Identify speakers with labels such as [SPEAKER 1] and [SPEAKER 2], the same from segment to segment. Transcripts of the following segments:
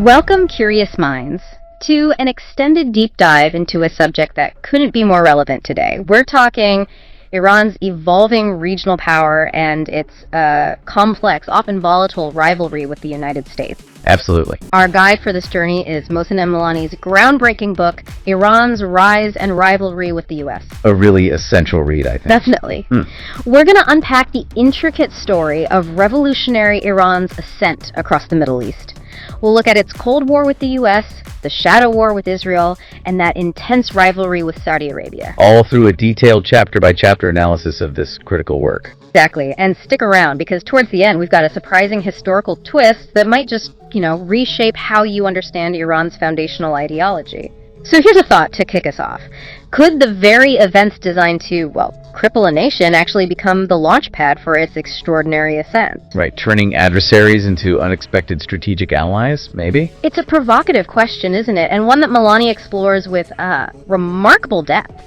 [SPEAKER 1] Welcome, curious minds, to an extended deep dive into a subject that couldn't be more relevant today. We're talking Iran's evolving regional power and its complex, often volatile rivalry with the United States.
[SPEAKER 2] Absolutely.
[SPEAKER 1] Our guide for this journey is Mohsen Milani's groundbreaking book, Iran's Rise and Rivalry with the U.S.
[SPEAKER 2] A really essential read, I think.
[SPEAKER 1] Definitely. We're going to unpack the intricate story of revolutionary Iran's ascent across the Middle East. We'll look at its Cold War with the U.S., the shadow war with Israel, and that intense rivalry with Saudi Arabia.
[SPEAKER 2] All through a detailed chapter-by-chapter analysis of this critical work.
[SPEAKER 1] Exactly. And stick around, because towards the end, we've got a surprising historical twist that might just, reshape how you understand Iran's foundational ideology. So here's a thought to kick us off. Could the very events designed to, cripple a nation actually become the launch pad for its extraordinary ascent?
[SPEAKER 2] Right, turning adversaries into unexpected strategic allies, maybe?
[SPEAKER 1] It's a provocative question, isn't it? And one that Milani explores with remarkable depth.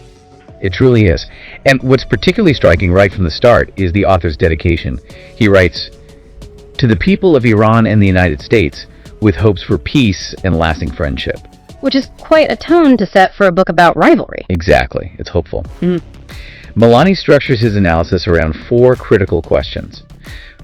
[SPEAKER 2] It truly is. And what's particularly striking right from the start is the author's dedication. He writes, "To the people of Iran and the United States, with hopes for peace and lasting friendship."
[SPEAKER 1] Which is quite a tone to set for a book about rivalry.
[SPEAKER 2] Exactly. It's hopeful. Milani structures his analysis around four critical questions.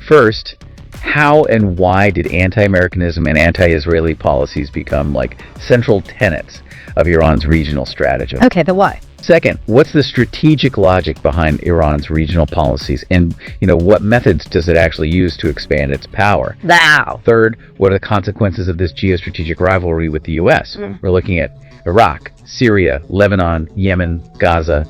[SPEAKER 2] First, how and why did anti-Americanism and anti-Israeli policies become central tenets of Iran's regional strategy?
[SPEAKER 1] Okay, the why.
[SPEAKER 2] Second, what's the strategic logic behind Iran's regional policies, and what methods does it actually use to expand its power?
[SPEAKER 1] The how.
[SPEAKER 2] Third, what are the consequences of this geostrategic rivalry with the U.S.? We're looking at Iraq, Syria, Lebanon, Yemen, Gaza,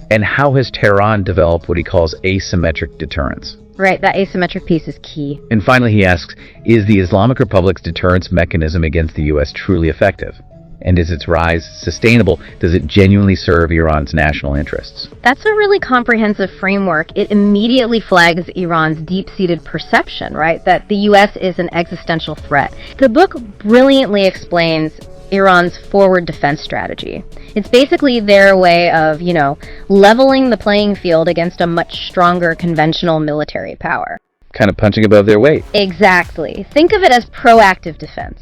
[SPEAKER 2] and how has Tehran developed what he calls asymmetric deterrence?
[SPEAKER 1] Right, that asymmetric piece is key.
[SPEAKER 2] And finally, he asks, is the Islamic Republic's deterrence mechanism against the U.S. truly effective? And is its rise sustainable? Does it genuinely serve Iran's national interests?
[SPEAKER 1] That's a really comprehensive framework. It immediately flags Iran's deep-seated perception, right, that the U.S. is an existential threat. The book brilliantly explains Iran's forward defense strategy. It's basically their way of, leveling the playing field against a much stronger conventional military power.
[SPEAKER 2] Kind of punching above their weight.
[SPEAKER 1] Exactly. Think of it as proactive defense.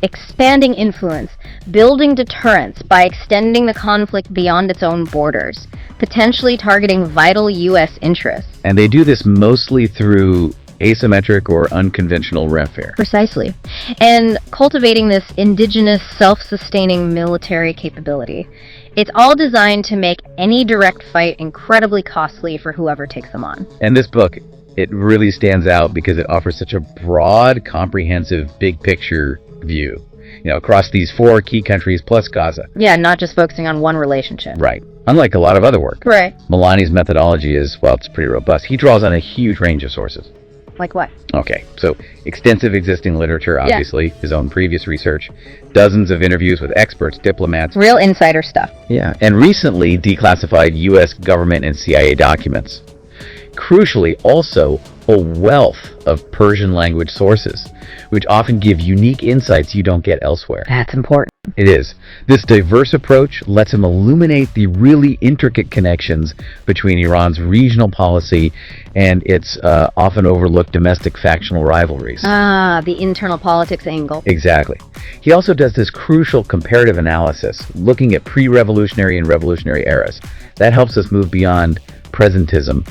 [SPEAKER 1] Expanding influence, building deterrence by extending the conflict beyond its own borders, potentially targeting vital U.S. interests.
[SPEAKER 2] And they do this mostly through asymmetric or unconventional warfare.
[SPEAKER 1] Precisely. And cultivating this indigenous, self-sustaining military capability. It's all designed to make any direct fight incredibly costly for whoever takes them on.
[SPEAKER 2] And this book, it really stands out because it offers such a broad, comprehensive, big picture view, across these four key countries plus Gaza.
[SPEAKER 1] Yeah, not just focusing on one relationship.
[SPEAKER 2] Right. Unlike a lot of other work.
[SPEAKER 1] Right.
[SPEAKER 2] Milani's methodology is, it's pretty robust. He draws on a huge range of sources.
[SPEAKER 1] Like what?
[SPEAKER 2] Okay, so extensive existing literature, obviously, his own previous research, dozens of interviews with experts, diplomats.
[SPEAKER 1] Real insider stuff.
[SPEAKER 2] Yeah, and recently declassified U.S. government and CIA documents. Crucially, also a wealth of Persian language sources, which often give unique insights you don't get elsewhere.
[SPEAKER 1] That's important.
[SPEAKER 2] It is. This diverse approach lets him illuminate the really intricate connections between Iran's regional policy and its often overlooked domestic factional rivalries.
[SPEAKER 1] The internal politics angle.
[SPEAKER 2] Exactly. He also does this crucial comparative analysis, looking at pre-revolutionary and revolutionary eras. That helps us move beyond presentism,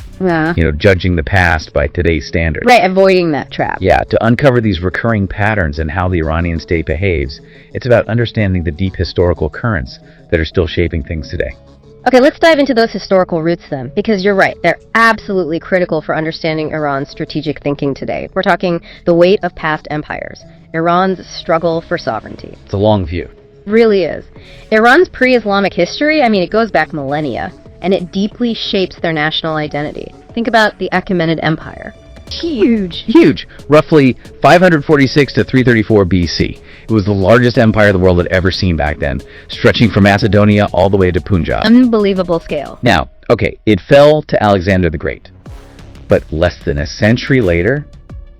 [SPEAKER 2] judging the past by today's standards.
[SPEAKER 1] Right, avoiding that trap.
[SPEAKER 2] Yeah, to uncover these recurring patterns in how the Iranian state behaves, it's about understanding the deep historical currents that are still shaping things today.
[SPEAKER 1] Okay, let's dive into those historical roots then, because you're right, they're absolutely critical for understanding Iran's strategic thinking today. We're talking the weight of past empires, Iran's struggle for sovereignty.
[SPEAKER 2] It's a long view.
[SPEAKER 1] Really is. Iran's pre-Islamic history, it goes back millennia, and it deeply shapes their national identity. Think about the Achaemenid Empire. Huge.
[SPEAKER 2] Roughly 546 to 334 BC. It was the largest empire the world had ever seen back then, stretching from Macedonia all the way to Punjab.
[SPEAKER 1] Unbelievable scale.
[SPEAKER 2] Now, it fell to Alexander the Great. But less than a century later,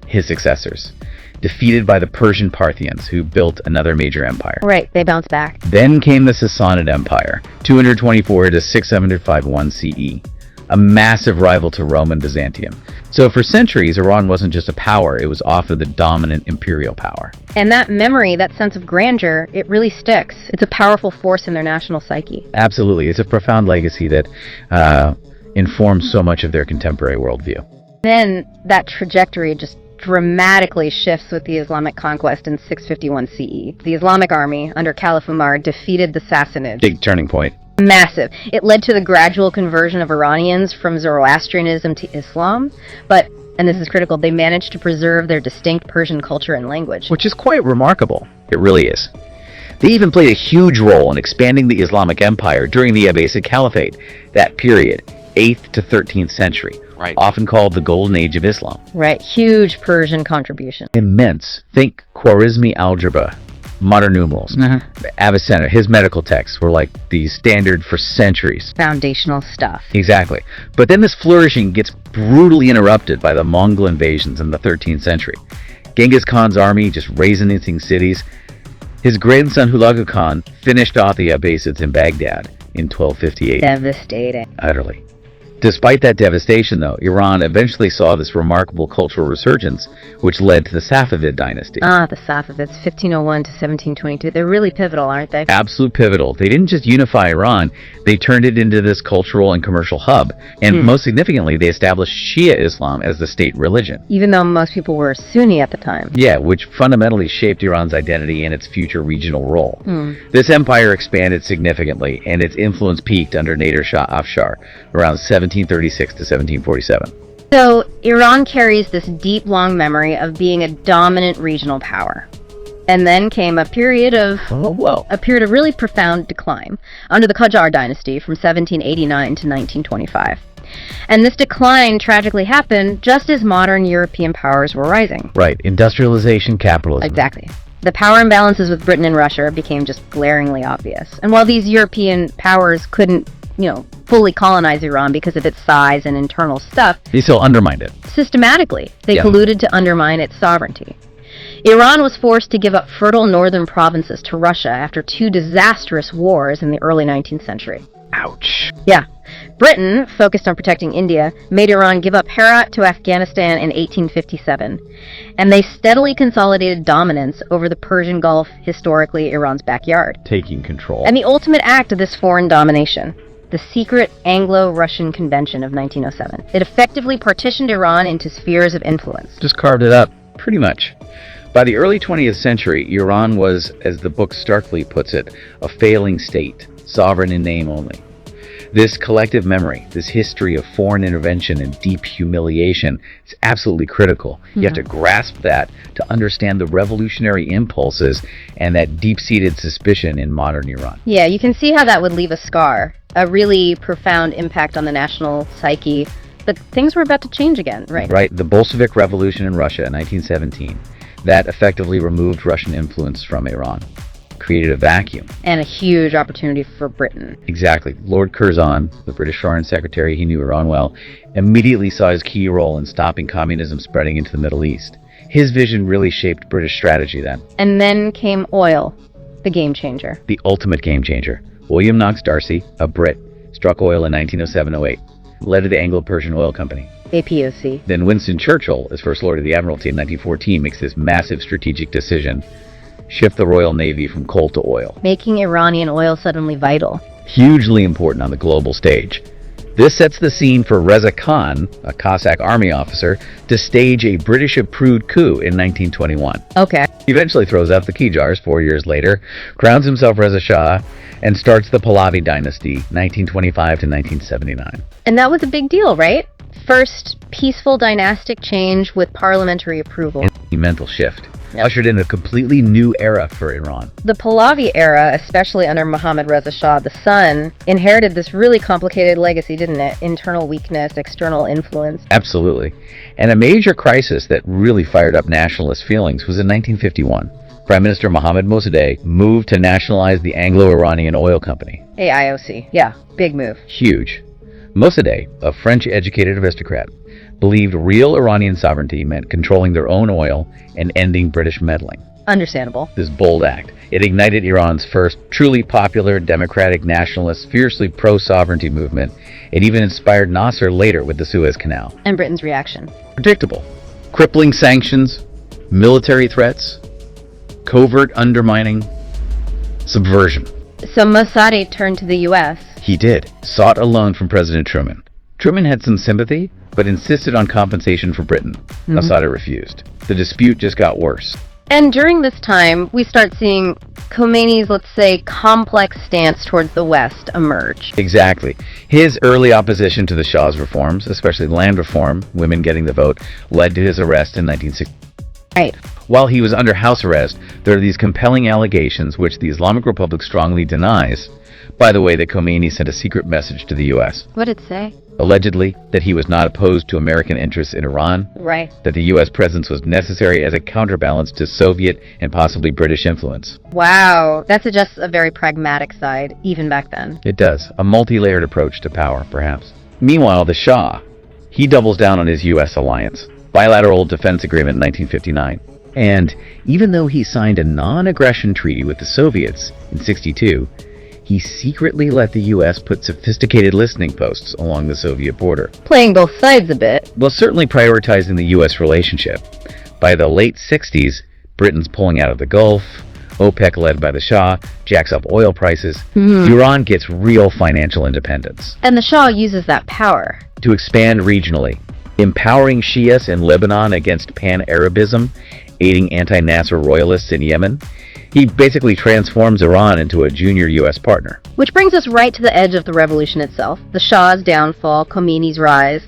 [SPEAKER 2] his successors, defeated by the Persian Parthians, who built another major empire.
[SPEAKER 1] Right, they bounced back.
[SPEAKER 2] Then came the Sassanid Empire, 224 to 651 CE. a massive rival to Rome and Byzantium. So for centuries, Iran wasn't just a power, it was often the dominant imperial power.
[SPEAKER 1] And that memory, that sense of grandeur, it really sticks. It's a powerful force in their national psyche.
[SPEAKER 2] Absolutely. It's a profound legacy that informs so much of their contemporary worldview.
[SPEAKER 1] Then that trajectory just dramatically shifts with the Islamic conquest in 651 CE. The Islamic army, under Caliph Umar, defeated the Sassanids.
[SPEAKER 2] Big turning point.
[SPEAKER 1] Massive. It led to the gradual conversion of Iranians from Zoroastrianism to Islam, but, and this is critical, they managed to preserve their distinct Persian culture and language.
[SPEAKER 2] Which is quite remarkable. It really is. They even played a huge role in expanding the Islamic Empire during the Abbasid Caliphate, that period, 8th to 13th century. Right. Often called the Golden Age of Islam.
[SPEAKER 1] Right. Huge Persian contribution.
[SPEAKER 2] Immense. Think Khwarizmi algebra, modern numerals. Avicenna, his medical texts were like the standard for centuries.
[SPEAKER 1] Foundational stuff.
[SPEAKER 2] Exactly. But then this flourishing gets brutally interrupted by the Mongol invasions in the 13th century. Genghis Khan's army just razing cities. His grandson Hulagu Khan finished off the Abbasids in Baghdad in 1258.
[SPEAKER 1] Devastating.
[SPEAKER 2] Utterly. Despite that devastation, though, Iran eventually saw this remarkable cultural resurgence, which led to the Safavid dynasty.
[SPEAKER 1] Ah, the Safavids, 1501 to 1722. They're really pivotal, aren't they?
[SPEAKER 2] Absolute pivotal. They didn't just unify Iran, they turned it into this cultural and commercial hub. And most significantly, they established Shia Islam as the state religion.
[SPEAKER 1] Even though most people were Sunni at the time.
[SPEAKER 2] Yeah, which fundamentally shaped Iran's identity and its future regional role. This empire expanded significantly, and its influence peaked under Nader Shah Afshar around 1736 to 1747.
[SPEAKER 1] So, Iran carries this deep, long memory of being a dominant regional power. And then came a period of really profound decline under the Qajar dynasty from 1789 to 1925. And this decline tragically happened just as modern European powers were rising.
[SPEAKER 2] Right, industrialization, capitalism.
[SPEAKER 1] Exactly. The power imbalances with Britain and Russia became just glaringly obvious. And while these European powers couldn't, fully colonize Iran because of its size and internal stuff,
[SPEAKER 2] they still undermined it.
[SPEAKER 1] Systematically, they colluded to undermine its sovereignty. Iran was forced to give up fertile northern provinces to Russia after 2 disastrous wars in the early 19th century.
[SPEAKER 2] Ouch.
[SPEAKER 1] Yeah. Britain, focused on protecting India, made Iran give up Herat to Afghanistan in 1857, and they steadily consolidated dominance over the Persian Gulf, historically Iran's backyard.
[SPEAKER 2] Taking control.
[SPEAKER 1] And the ultimate act of this foreign domination, the secret Anglo-Russian Convention of 1907. It effectively partitioned Iran into spheres of influence.
[SPEAKER 2] Just carved it up, pretty much. By the early 20th century, Iran was, as the book starkly puts it, a failing state, sovereign in name only. This collective memory, this history of foreign intervention and deep humiliation is absolutely critical. You have to grasp that to understand the revolutionary impulses and that deep-seated suspicion in modern Iran.
[SPEAKER 1] Yeah, you can see how that would leave a scar, a really profound impact on the national psyche. But things were about to change again, right?
[SPEAKER 2] Right. The Bolshevik Revolution in Russia in 1917, that effectively removed Russian influence from Iran. Created a vacuum.
[SPEAKER 1] And a huge opportunity for Britain.
[SPEAKER 2] Exactly. Lord Curzon, the British Foreign Secretary, he knew Iran well, immediately saw his key role in stopping communism spreading into the Middle East. His vision really shaped British strategy then.
[SPEAKER 1] And then came oil, the game changer.
[SPEAKER 2] The ultimate game changer. William Knox D'Arcy, a Brit, struck oil in 1907-08, led to the Anglo-Persian Oil Company.
[SPEAKER 1] APOC.
[SPEAKER 2] Then Winston Churchill, as First Lord of the Admiralty in 1914, makes this massive strategic decision. Shift the Royal Navy from coal to oil.
[SPEAKER 1] Making Iranian oil suddenly vital.
[SPEAKER 2] Hugely important on the global stage. This sets the scene for Reza Khan, a Cossack army officer, to stage a British-approved coup in 1921.
[SPEAKER 1] Okay.
[SPEAKER 2] He eventually throws out the Qajars 4 years later, crowns himself Reza Shah, and starts the Pahlavi dynasty, 1925 to 1979.
[SPEAKER 1] And that was a big deal, right? First peaceful dynastic change with parliamentary approval.
[SPEAKER 2] A mental shift. Ushered in a completely new era for Iran.
[SPEAKER 1] The Pahlavi era, especially under Mohammad Reza Shah, the son, inherited this really complicated legacy, didn't it? Internal weakness, external influence.
[SPEAKER 2] Absolutely. And a major crisis that really fired up nationalist feelings was in 1951. Prime Minister Mohammad Mossadegh moved to nationalize the Anglo-Iranian Oil Company.
[SPEAKER 1] AIOC. Yeah, big move.
[SPEAKER 2] Huge. Mossadegh, a French-educated aristocrat, believed real Iranian sovereignty meant controlling their own oil and ending British meddling.
[SPEAKER 1] Understandable.
[SPEAKER 2] This bold act. It ignited Iran's first truly popular, democratic, nationalist, fiercely pro-sovereignty movement. It even inspired Nasser later with the Suez Canal.
[SPEAKER 1] And Britain's reaction.
[SPEAKER 2] Predictable. Crippling sanctions, military threats, covert undermining, subversion.
[SPEAKER 1] So Mossadi turned to the U.S.
[SPEAKER 2] He did. Sought a loan from President Truman. Truman had some sympathy, but insisted on compensation for Britain. Mossadi refused. The dispute just got worse.
[SPEAKER 1] And during this time, we start seeing Khomeini's, let's say, complex stance towards the West emerge.
[SPEAKER 2] Exactly. His early opposition to the Shah's reforms, especially land reform, women getting the vote, led to his arrest in 1960.
[SPEAKER 1] Right.
[SPEAKER 2] While he was under house arrest, there are these compelling allegations which the Islamic Republic strongly denies. By the way, that Khomeini sent a secret message to the U.S.
[SPEAKER 1] What did it say?
[SPEAKER 2] Allegedly, that he was not opposed to American interests in Iran,
[SPEAKER 1] Right.
[SPEAKER 2] that the U.S. presence was necessary as a counterbalance to Soviet and possibly British influence.
[SPEAKER 1] Wow. That suggests a very pragmatic side, even back then.
[SPEAKER 2] It does. A multi-layered approach to power, perhaps. Meanwhile, the Shah, he doubles down on his U.S. alliance. Bilateral Defense Agreement in 1959. And even though he signed a non-aggression treaty with the Soviets in 1962, he secretly let the U.S. put sophisticated listening posts along the Soviet border.
[SPEAKER 1] Playing both sides a bit.
[SPEAKER 2] Well, certainly prioritizing the U.S. relationship. By the late 60s, Britain's pulling out of the Gulf, OPEC, led by the Shah, jacks up oil prices. Iran gets real financial independence.
[SPEAKER 1] And the Shah uses that power
[SPEAKER 2] to expand regionally, empowering Shias in Lebanon against pan-Arabism, aiding anti-Nasser royalists in Yemen. He basically transforms Iran into a junior U.S. partner.
[SPEAKER 1] Which brings us right to the edge of the revolution itself. The Shah's downfall, Khomeini's rise.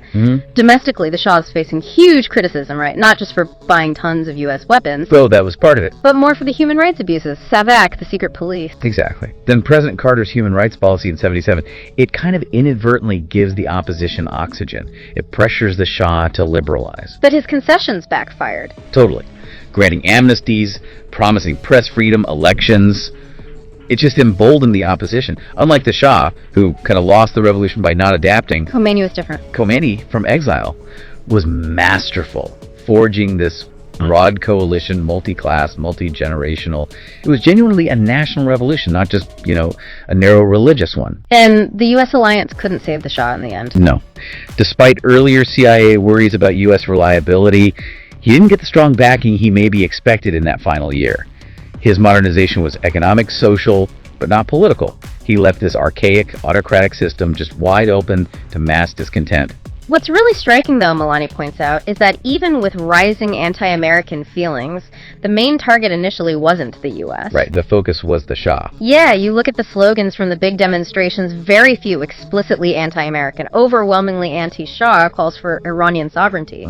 [SPEAKER 1] Domestically, the Shah is facing huge criticism, right? Not just for buying tons of U.S. weapons.
[SPEAKER 2] Though that was part of it.
[SPEAKER 1] But more for the human rights abuses. SAVAK, the secret police.
[SPEAKER 2] Exactly. Then President Carter's human rights policy in 1977, it kind of inadvertently gives the opposition oxygen. It pressures the Shah to liberalize.
[SPEAKER 1] But his concessions backfired.
[SPEAKER 2] Totally. Granting amnesties, promising press freedom, elections. It just emboldened the opposition. Unlike the Shah, who kind of lost the revolution by not adapting,
[SPEAKER 1] Khomeini was different.
[SPEAKER 2] Khomeini, from exile, was masterful, forging this broad coalition, multi-class, multi-generational. It was genuinely a national revolution, not just, a narrow religious one.
[SPEAKER 1] And the U.S. alliance couldn't save the Shah in the end.
[SPEAKER 2] No. Despite earlier CIA worries about U.S. reliability, he didn't get the strong backing he maybe expected in that final year. His modernization was economic, social, but not political. He left this archaic, autocratic system just wide open to mass discontent.
[SPEAKER 1] What's really striking, though, Milani points out, is that even with rising anti-American feelings, the main target initially wasn't the U.S.
[SPEAKER 2] Right, the focus was the Shah.
[SPEAKER 1] Yeah, you look at the slogans from the big demonstrations, very few explicitly anti-American. Overwhelmingly anti-Shah calls for Iranian sovereignty.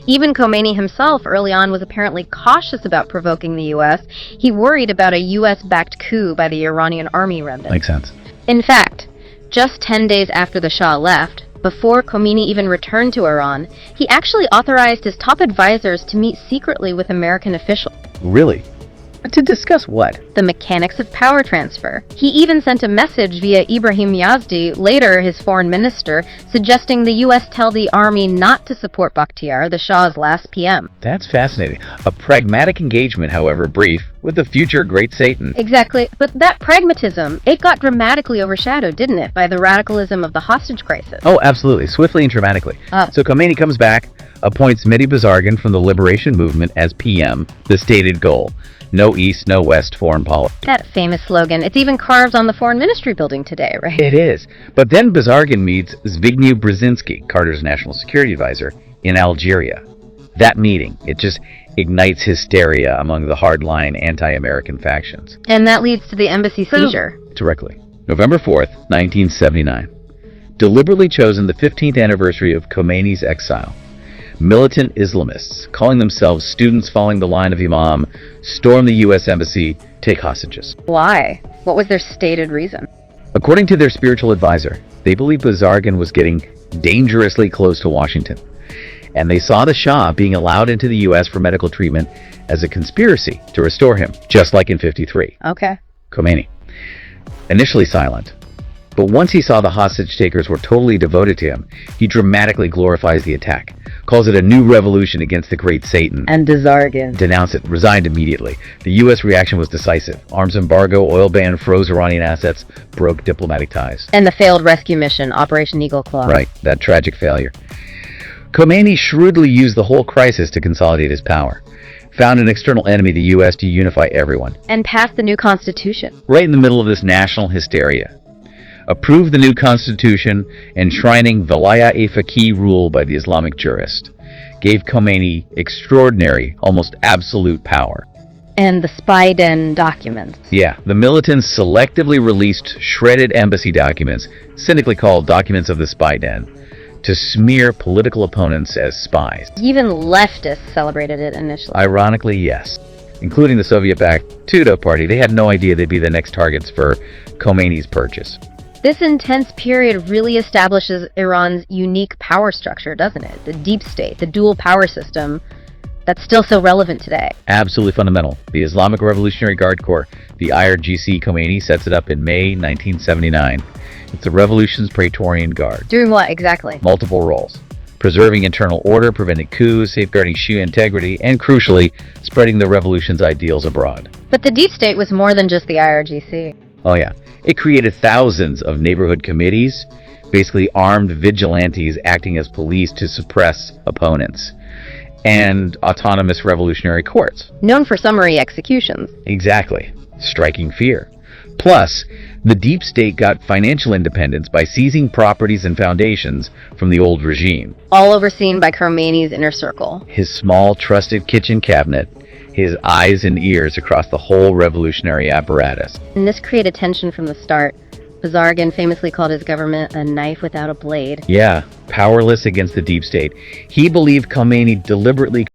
[SPEAKER 1] Even Khomeini himself early on was apparently cautious about provoking the U.S. He worried about a U.S.-backed coup by the Iranian army remnant.
[SPEAKER 2] Makes sense.
[SPEAKER 1] In fact, just 10 days after the Shah left, before Khomeini even returned to Iran, he actually authorized his top advisors to meet secretly with American officials.
[SPEAKER 2] Really? To discuss what?
[SPEAKER 1] The mechanics of power transfer. He even sent a message via Ibrahim Yazdi, later his foreign minister, suggesting the U.S. tell the army not to support Bakhtiar, the Shah's last PM.
[SPEAKER 2] That's fascinating. A pragmatic engagement, however brief, with the future great Satan.
[SPEAKER 1] Exactly. But that pragmatism, it got dramatically overshadowed, didn't it, by the radicalism of the hostage crisis?
[SPEAKER 2] Oh, absolutely. Swiftly and dramatically. So Khomeini comes back, appoints Mehdi Bazargan from the Liberation Movement as PM, the stated goal. No East, no West foreign policy.
[SPEAKER 1] That famous slogan. It's even carved on the foreign ministry building today, right?
[SPEAKER 2] It is. But then Bazargan meets Zbigniew Brzezinski, Carter's national security advisor, in Algeria. That meeting, it just ignites hysteria among the hardline anti-American factions.
[SPEAKER 1] And that leads to the embassy seizure.
[SPEAKER 2] Directly. November 4th, 1979. Deliberately chosen the 15th anniversary of Khomeini's exile. Militant Islamists, calling themselves students following the line of Imam, storm the U.S. embassy, take hostages.
[SPEAKER 1] Why? What was their stated reason?
[SPEAKER 2] According to their spiritual advisor, they believed Bazargan was getting dangerously close to Washington, and they saw the Shah being allowed into the U.S. for medical treatment as a conspiracy to restore him, just like in '53.
[SPEAKER 1] Okay.
[SPEAKER 2] Khomeini. Initially silent, but once he saw the hostage takers were totally devoted to him, he dramatically glorifies the attack, calls it a new revolution against the great Satan.
[SPEAKER 1] And Dzargin.
[SPEAKER 2] Denounced it, resigned immediately. The U.S. reaction was decisive. Arms embargo, oil ban, froze Iranian assets, broke diplomatic ties.
[SPEAKER 1] And the failed rescue mission, Operation Eagle Claw.
[SPEAKER 2] Right, that tragic failure. Khomeini shrewdly used the whole crisis to consolidate his power. Found an external enemy, the U.S., to unify everyone.
[SPEAKER 1] And passed the new constitution.
[SPEAKER 2] Right in the middle of this national hysteria. Approved the new constitution, enshrining Velayat-e-Faqih rule by the Islamic jurist. Gave Khomeini extraordinary, almost absolute power.
[SPEAKER 1] And the spy den documents.
[SPEAKER 2] Yeah, the militants selectively released shredded embassy documents, cynically called documents of the spy den, to smear political opponents as spies.
[SPEAKER 1] Even leftists celebrated it initially.
[SPEAKER 2] Ironically, yes. Including the Soviet-backed Tudeh party. They had no idea they'd be the next targets for Khomeini's purchase.
[SPEAKER 1] This intense period really establishes Iran's unique power structure, doesn't it? The deep state, the dual power system that's still so relevant today.
[SPEAKER 2] Absolutely fundamental. The Islamic Revolutionary Guard Corps, the IRGC, Khomeini sets it up in May 1979. It's the revolution's Praetorian Guard.
[SPEAKER 1] Doing what exactly?
[SPEAKER 2] Multiple roles. Preserving internal order, preventing coups, safeguarding Shia integrity, and crucially, spreading the revolution's ideals abroad.
[SPEAKER 1] But the deep state was more than just the IRGC.
[SPEAKER 2] Oh yeah. It created thousands of neighborhood committees, basically armed vigilantes acting as police to suppress opponents, and autonomous revolutionary courts.
[SPEAKER 1] Known for summary executions.
[SPEAKER 2] Exactly. Striking fear. Plus, the deep state got financial independence by seizing properties and foundations from the old regime.
[SPEAKER 1] All overseen by Khomeini's inner circle.
[SPEAKER 2] His small, trusted kitchen cabinet, his eyes and ears across the whole revolutionary apparatus.
[SPEAKER 1] And this created tension from the start. Dzargin famously called his government a knife without a blade.
[SPEAKER 2] Yeah, powerless against the deep state. He believed Khomeini deliberately